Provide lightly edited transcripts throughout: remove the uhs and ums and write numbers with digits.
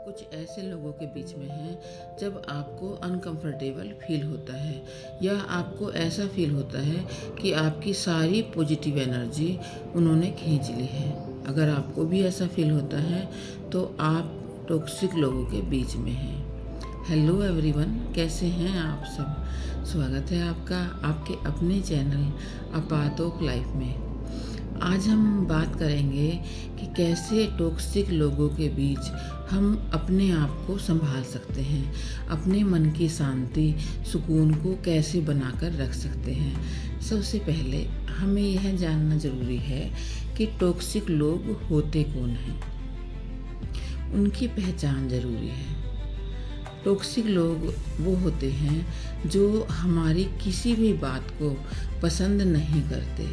कुछ ऐसे लोगों के बीच में हैं जब आपको अनकंफर्टेबल फील होता है या आपको ऐसा फील होता है कि आपकी सारी पॉजिटिव एनर्जी उन्होंने खींच ली है। अगर आपको भी ऐसा फील होता है तो आप टॉक्सिक लोगों के बीच में हैं। हेलो एवरीवन, कैसे हैं आप सब। स्वागत है आपका आपके अपने channel a path of life में। आज हम बात करेंगे कि कैसे टॉक्सिक लोगों के बीच हम अपने आप को संभाल सकते हैं, अपने मन की शांति सुकून को कैसे बनाकर रख सकते हैं। सबसे पहले हमें यह जानना ज़रूरी है कि टॉक्सिक लोग होते कौन हैं, उनकी पहचान ज़रूरी है। टॉक्सिक लोग वो होते हैं जो हमारी किसी भी बात को पसंद नहीं करते।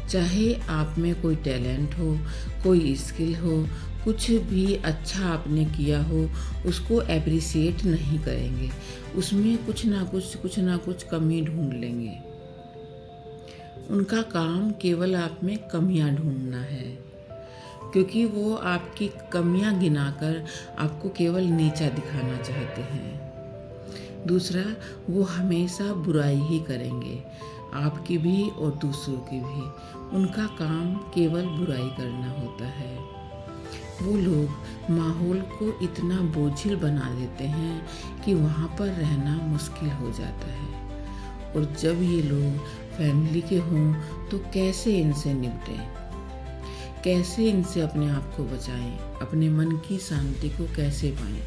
चाहे आप में कोई टैलेंट हो, कोई स्किल हो, कुछ भी अच्छा आपने किया हो, उसको एप्रिसिएट नहीं करेंगे। उसमें कुछ ना कुछ कमी ढूंढ लेंगे। उनका काम केवल आप में कमियां ढूंढना है, क्योंकि वो आपकी कमियां गिनाकर आपको केवल नीचा दिखाना चाहते हैं। दूसरा, वो हमेशा बुराई ही करेंगे, आपकी भी और दूसरों की भी। उनका काम केवल बुराई करना होता है। वो लोग माहौल को इतना बोझिल बना देते हैं कि वहाँ पर रहना मुश्किल हो जाता है। और जब ये लोग फैमिली के हों तो कैसे इनसे निपटें, कैसे इनसे अपने आप को बचाएं, अपने मन की शांति को कैसे पाएं।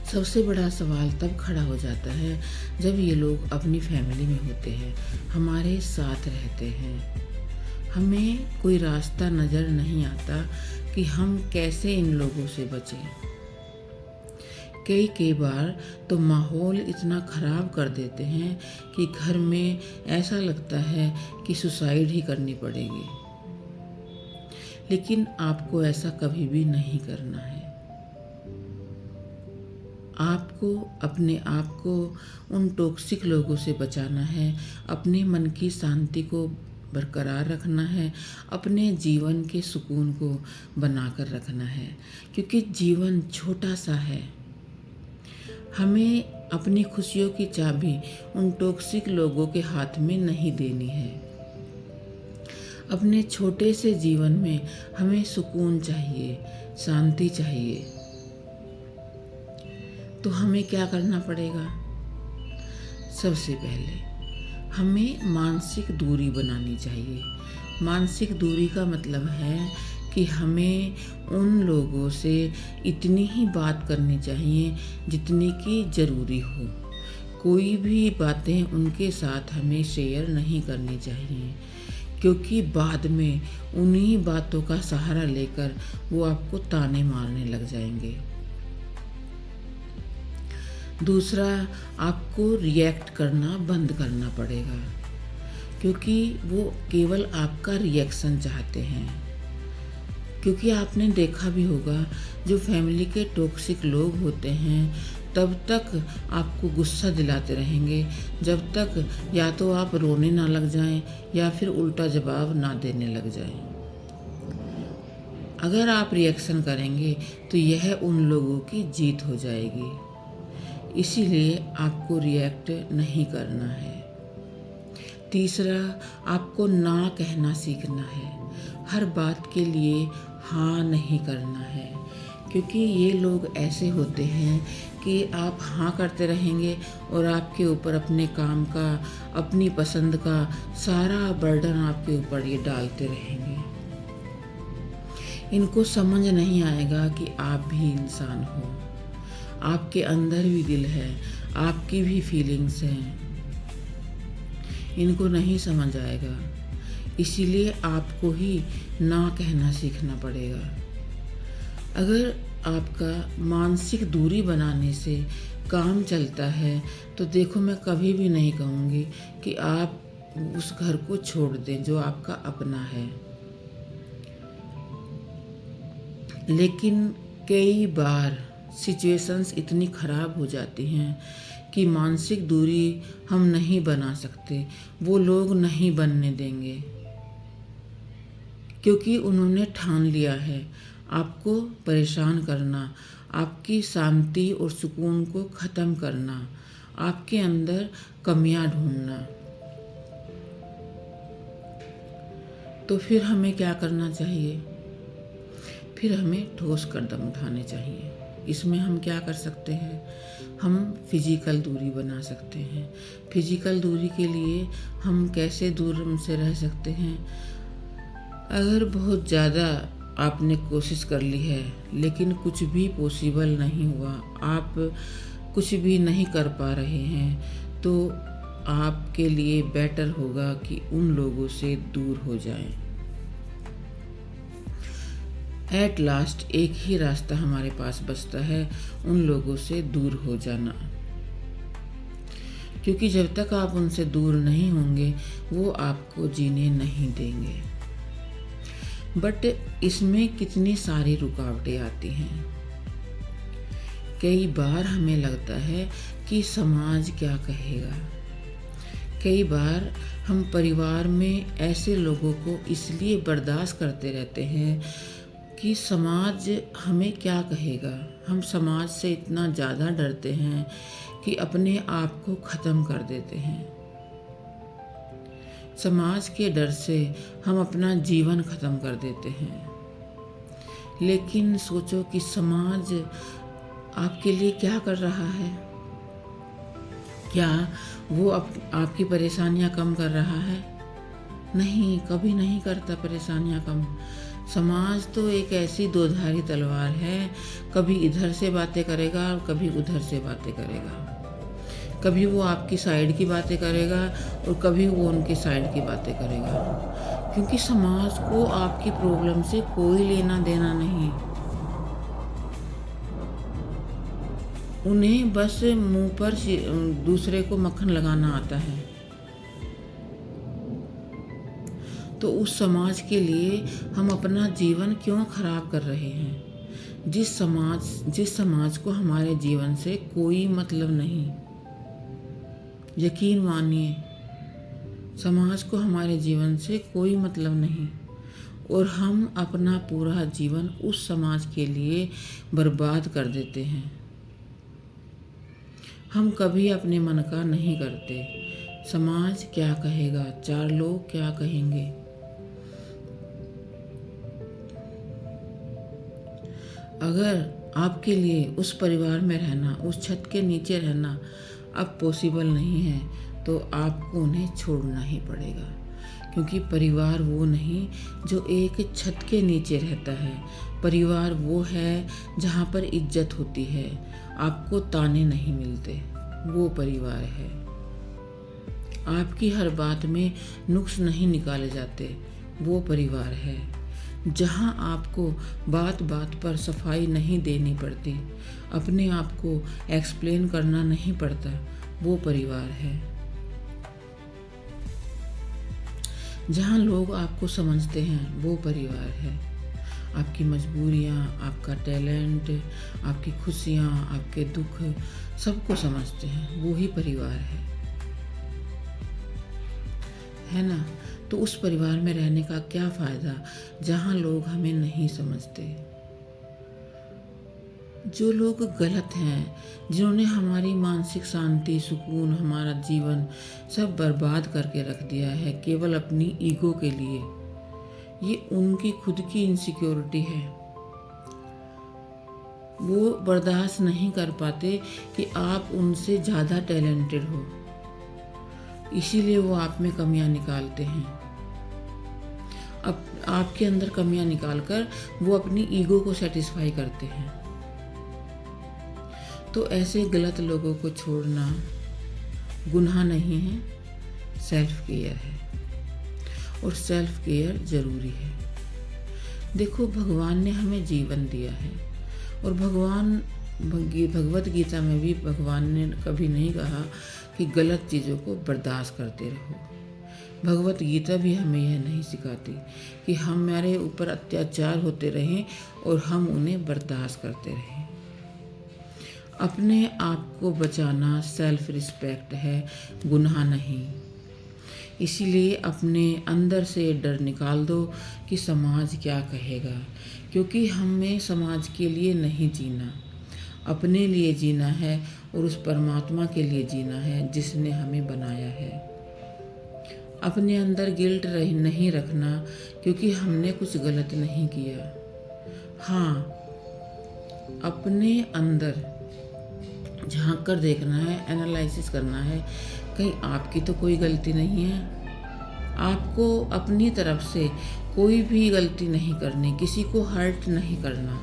सबसे बड़ा सवाल तब खड़ा हो जाता है जब ये लोग अपनी फैमिली में होते हैं, हमारे साथ रहते हैं। हमें कोई रास्ता नज़र नहीं आता कि हम कैसे इन लोगों से बचें। कई बार तो माहौल इतना ख़राब कर देते हैं कि घर में ऐसा लगता है कि सुसाइड ही करनी पड़ेगी। लेकिन आपको ऐसा कभी भी नहीं करना है। आपको अपने आप को उन टॉक्सिक लोगों से बचाना है, अपने मन की शांति को बरकरार रखना है, अपने जीवन के सुकून को बनाकर रखना है, क्योंकि जीवन छोटा सा है। हमें अपनी खुशियों की चाबी उन टॉक्सिक लोगों के हाथ में नहीं देनी है। अपने छोटे से जीवन में हमें सुकून चाहिए, शांति चाहिए। तो हमें क्या करना पड़ेगा? सबसे पहले हमें मानसिक दूरी बनानी चाहिए। मानसिक दूरी का मतलब है कि हमें उन लोगों से इतनी ही बात करनी चाहिए जितनी की ज़रूरी हो। कोई भी बातें उनके साथ हमें शेयर नहीं करनी चाहिए, क्योंकि बाद में उन्हीं बातों का सहारा लेकर वो आपको ताने मारने लग जाएंगे। दूसरा, आपको रिएक्ट करना बंद करना पड़ेगा, क्योंकि वो केवल आपका रिएक्शन चाहते हैं। क्योंकि आपने देखा भी होगा, जो फैमिली के टॉक्सिक लोग होते हैं तब तक आपको गुस्सा दिलाते रहेंगे जब तक या तो आप रोने ना लग जाएं या फिर उल्टा जवाब ना देने लग जाएं। अगर आप रिएक्शन करेंगे तो यह उन लोगों की जीत हो जाएगी। इसीलिए आपको रिएक्ट नहीं करना है। तीसरा, आपको ना कहना सीखना है। हर बात के लिए हाँ नहीं करना है, क्योंकि ये लोग ऐसे होते हैं कि आप हाँ करते रहेंगे और आपके ऊपर अपने काम का, अपनी पसंद का सारा बर्डन आपके ऊपर ये डालते रहेंगे। इनको समझ नहीं आएगा कि आप भी इंसान हो, आपके अंदर भी दिल है, आपकी भी फीलिंग्स हैं। इनको नहीं समझ आएगा। इसीलिए आपको ही ना कहना सीखना पड़ेगा। अगर आपका मानसिक दूरी बनाने से काम चलता है तो देखो, मैं कभी भी नहीं कहूँगी कि आप उस घर को छोड़ दें जो आपका अपना है। लेकिन कई बार सिचुएशंस इतनी ख़राब हो जाती हैं कि मानसिक दूरी हम नहीं बना सकते, वो लोग नहीं बनने देंगे, क्योंकि उन्होंने ठान लिया है आपको परेशान करना, आपकी शांति और सुकून को ख़त्म करना, आपके अंदर कमियां ढूंढना। तो फिर हमें क्या करना चाहिए? फिर हमें ठोस कदम उठाने चाहिए। इसमें हम क्या कर सकते हैं? हम फिजिकल दूरी बना सकते हैं। फिजिकल दूरी के लिए हम कैसे दूर उनसे रह सकते हैं? अगर बहुत ज़्यादा आपने कोशिश कर ली है लेकिन कुछ भी पॉसिबल नहीं हुआ, आप कुछ भी नहीं कर पा रहे हैं, तो आपके लिए बेटर होगा कि उन लोगों से दूर हो जाएं। एट लास्ट एक ही रास्ता हमारे पास बचता है, उन लोगों से दूर हो जाना। क्योंकि जब तक आप उनसे दूर नहीं होंगे वो आपको जीने नहीं देंगे। बट इसमें कितनी सारी रुकावटें आती हैं। कई बार हमें लगता है कि समाज क्या कहेगा। कई बार हम परिवार में ऐसे लोगों को इसलिए बर्दाश्त करते रहते हैं कि समाज हमें क्या कहेगा। हम समाज से इतना ज़्यादा डरते हैं कि अपने आप को ख़त्म कर देते हैं। समाज के डर से हम अपना जीवन ख़त्म कर देते हैं। लेकिन सोचो कि समाज आपके लिए क्या कर रहा है? क्या वो आपकी परेशानियां कम कर रहा है? नहीं, कभी नहीं करता परेशानियां कम। समाज तो एक ऐसी दोधारी तलवार है, कभी इधर से बातें करेगा और कभी उधर से बातें करेगा। कभी वो आपकी साइड की बातें करेगा और कभी वो उनकी साइड की बातें करेगा। क्योंकि समाज को आपकी प्रॉब्लम से कोई लेना देना नहीं। उन्हें बस मुंह पर दूसरे को मक्खन लगाना आता है। तो उस समाज के लिए हम अपना जीवन क्यों खराब कर रहे हैं? जिस समाज को हमारे जीवन से कोई मतलब नहीं। यकीन मानिए, समाज को हमारे जीवन से कोई मतलब नहीं और हम अपना पूरा जीवन उस समाज के लिए बर्बाद कर देते हैं। हम कभी अपने मन का नहीं करते। समाज क्या कहेगा, चार लोग क्या कहेंगे। अगर आपके लिए उस परिवार में रहना, उस छत के नीचे रहना अब पॉसिबल नहीं है, तो आपको उन्हें छोड़ना ही पड़ेगा। क्योंकि परिवार वो नहीं जो एक छत के नीचे रहता है। परिवार वो है जहाँ पर इज्जत होती है, आपको ताने नहीं मिलते, वो परिवार है। आपकी हर बात में नुक्स नहीं निकाले जाते, वो परिवार है। जहाँ आपको बात बात पर सफाई नहीं देनी पड़ती, अपने आप को एक्सप्लेन करना नहीं पड़ता, वो परिवार है। जहाँ लोग आपको समझते हैं, वो परिवार है। आपकी मजबूरियाँ, आपका टैलेंट, आपकी खुशियाँ, आपके दुख सबको समझते हैं, वो ही परिवार है ना। तो उस परिवार में रहने का क्या फ़ायदा जहाँ लोग हमें नहीं समझते। जो लोग गलत हैं, जिन्होंने हमारी मानसिक शांति, सुकून, हमारा जीवन सब बर्बाद करके रख दिया है केवल अपनी ईगो के लिए, ये उनकी खुद की इनसिक्योरिटी है। वो बर्दाश्त नहीं कर पाते कि आप उनसे ज़्यादा टैलेंटेड हो, इसीलिए वो आप में कमियां निकालते हैं। अब आपके अंदर कमियां निकालकर वो अपनी ईगो को सेटिस्फाई करते हैं। तो ऐसे गलत लोगों को छोड़ना गुनाह नहीं है, सेल्फ केयर है और सेल्फ केयर ज़रूरी है। देखो, भगवान ने हमें जीवन दिया है और भगवत गीता में भी भगवान ने कभी नहीं कहा कि गलत चीज़ों को बर्दाश्त करते रहो। भगवत गीता भी हमें यह नहीं सिखाती कि हमारे ऊपर अत्याचार होते रहें और हम उन्हें बर्दाश्त करते रहें। अपने आप को बचाना सेल्फ रिस्पेक्ट है, गुनाह नहीं। इसीलिए अपने अंदर से डर निकाल दो कि समाज क्या कहेगा, क्योंकि हमें समाज के लिए नहीं जीना, अपने लिए जीना है और उस परमात्मा के लिए जीना है जिसने हमें बनाया है। अपने अंदर गिल्ट नहीं रखना क्योंकि हमने कुछ गलत नहीं किया। हाँ, अपने अंदर झांक कर देखना है, एनालिसिस करना है, कहीं आपकी तो कोई गलती नहीं है। आपको अपनी तरफ से कोई भी गलती नहीं करनी, किसी को हर्ट नहीं करना।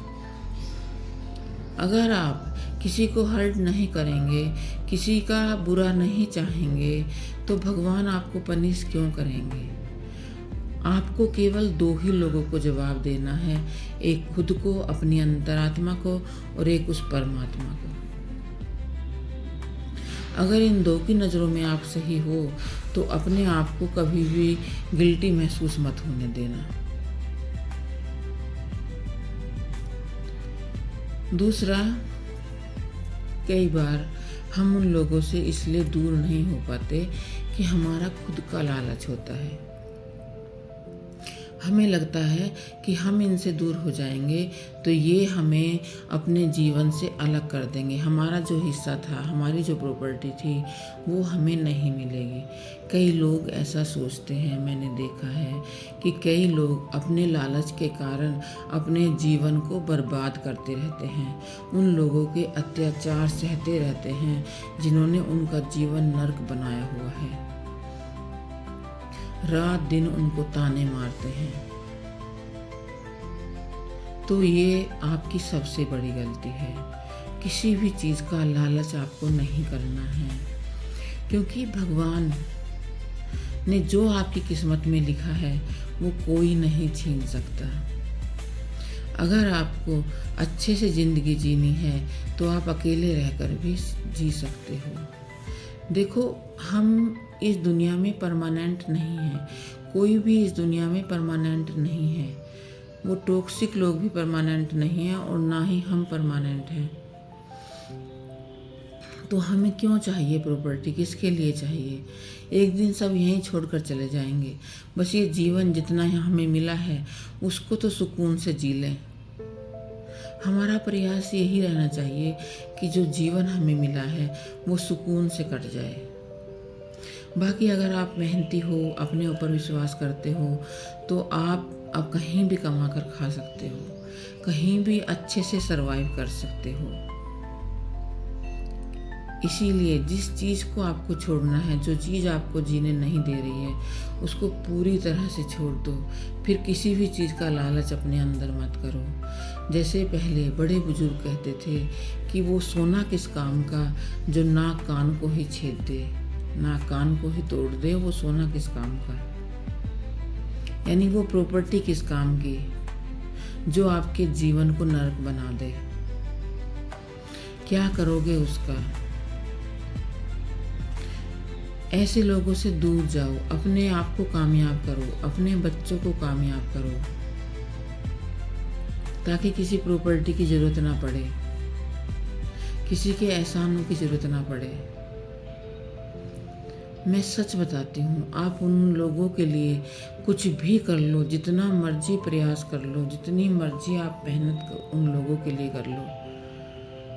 अगर आप किसी को हर्ट नहीं करेंगे, किसी का बुरा नहीं चाहेंगे, तो भगवान आपको पनिश क्यों करेंगे? आपको केवल 2 ही लोगों को जवाब देना है, एक खुद को, अपनी अंतरात्मा को, और एक उस परमात्मा को। अगर इन 2 की नज़रों में आप सही हो तो अपने आप को कभी भी गिल्टी महसूस मत होने देना। दूसरा, कई बार हम उन लोगों से इसलिए दूर नहीं हो पाते कि हमारा खुद का लालच होता है। हमें लगता है कि हम इनसे दूर हो जाएंगे तो ये हमें अपने जीवन से अलग कर देंगे, हमारा जो हिस्सा था, हमारी जो प्रॉपर्टी थी वो हमें नहीं मिलेगी। कई लोग ऐसा सोचते हैं, मैंने देखा है कि कई लोग अपने लालच के कारण अपने जीवन को बर्बाद करते रहते हैं, उन लोगों के अत्याचार सहते रहते हैं जिन्होंने उनका जीवन नर्क बनाया हुआ है, रात दिन उनको ताने मारते हैं। तो ये आपकी सबसे बड़ी गलती है। किसी भी चीज़ का लालच आपको नहीं करना है, क्योंकि भगवान ने जो आपकी किस्मत में लिखा है वो कोई नहीं छीन सकता। अगर आपको अच्छे से ज़िंदगी जीनी है तो आप अकेले रहकर भी जी सकते हो। देखो, हम इस दुनिया में परमानेंट नहीं है, कोई भी इस दुनिया में परमानेंट नहीं है। वो टॉक्सिक लोग भी परमानेंट नहीं है और ना ही हम परमानेंट हैं। तो हमें क्यों चाहिए प्रॉपर्टी, किसके लिए चाहिए? एक दिन सब यहीं छोड़कर चले जाएंगे। बस ये जीवन जितना हमें मिला है उसको तो सुकून से जी लें। हमारा प्रयास यही रहना चाहिए कि जो जीवन हमें मिला है वो सुकून से कट जाए। बाकी अगर आप मेहनती हो, अपने ऊपर विश्वास करते हो, तो आप अब कहीं भी कमा कर खा सकते हो, कहीं भी अच्छे से सरवाइव कर सकते हो। इसीलिए जिस चीज़ को आपको छोड़ना है, जो चीज़ आपको जीने नहीं दे रही है, उसको पूरी तरह से छोड़ दो। फिर किसी भी चीज़ का लालच अपने अंदर मत करो। जैसे पहले बड़े बुजुर्ग कहते थे कि वो सोना किस काम का जो नाक कान को ही छेद दे, नाक कान को ही तोड़ दे, वो सोना किस काम का। यानी वो प्रॉपर्टी किस काम की जो आपके जीवन को नरक बना दे। क्या करोगे उसका? ऐसे लोगों से दूर जाओ, अपने आप को कामयाब करो, अपने बच्चों को कामयाब करो, ताकि किसी प्रॉपर्टी की जरूरत ना पड़े, किसी के एहसानों की जरूरत ना पड़े। मैं सच बताती हूँ, आप उन लोगों के लिए कुछ भी कर लो, जितना मर्जी प्रयास कर लो, जितनी मर्जी आप मेहनत उन लोगों के लिए कर लो,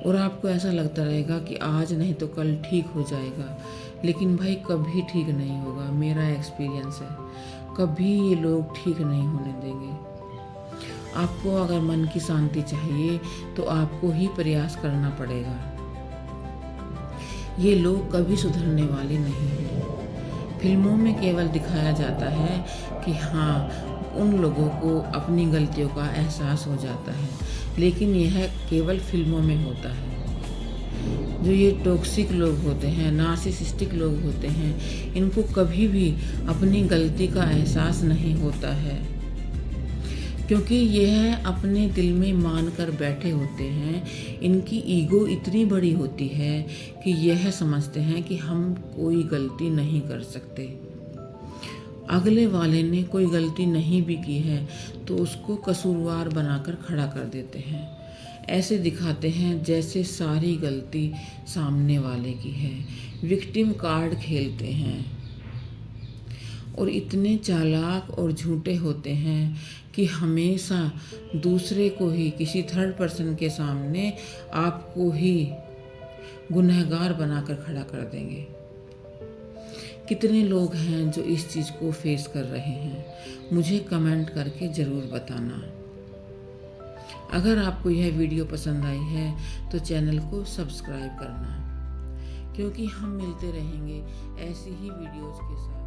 और आपको ऐसा लगता रहेगा कि आज नहीं तो कल ठीक हो जाएगा। लेकिन भाई कभी ठीक नहीं होगा, मेरा एक्सपीरियंस है, कभी ये लोग ठीक नहीं होने देंगे। आपको अगर मन की शांति चाहिए तो आपको ही प्रयास करना पड़ेगा। ये लोग कभी सुधरने वाले नहीं हैं। फिल्मों में केवल दिखाया जाता है कि हाँ, उन लोगों को अपनी गलतियों का एहसास हो जाता है, लेकिन यह केवल फिल्मों में होता है। जो ये टॉक्सिक लोग होते हैं, नार्सिसिस्टिक लोग होते हैं, इनको कभी भी अपनी गलती का एहसास नहीं होता है, क्योंकि यह अपने दिल में मान कर बैठे होते हैं। इनकी ईगो इतनी बड़ी होती है कि यह समझते हैं कि हम कोई गलती नहीं कर सकते। अगले वाले ने कोई गलती नहीं भी की है तो उसको कसूरवार बनाकर खड़ा कर देते हैं। ऐसे दिखाते हैं जैसे सारी गलती सामने वाले की है। विक्टिम कार्ड खेलते हैं और इतने चालाक और झूठे होते हैं कि कि हमेशा दूसरे को ही, किसी थर्ड पर्सन के सामने आपको ही गुनहगार बनाकर खड़ा कर देंगे। कितने लोग हैं जो इस चीज़ को फेस कर रहे हैं, मुझे कमेंट करके ज़रूर बताना। अगर आपको यह वीडियो पसंद आई है तो चैनल को सब्सक्राइब करना, क्योंकि हम मिलते रहेंगे ऐसी ही वीडियोज़ के साथ।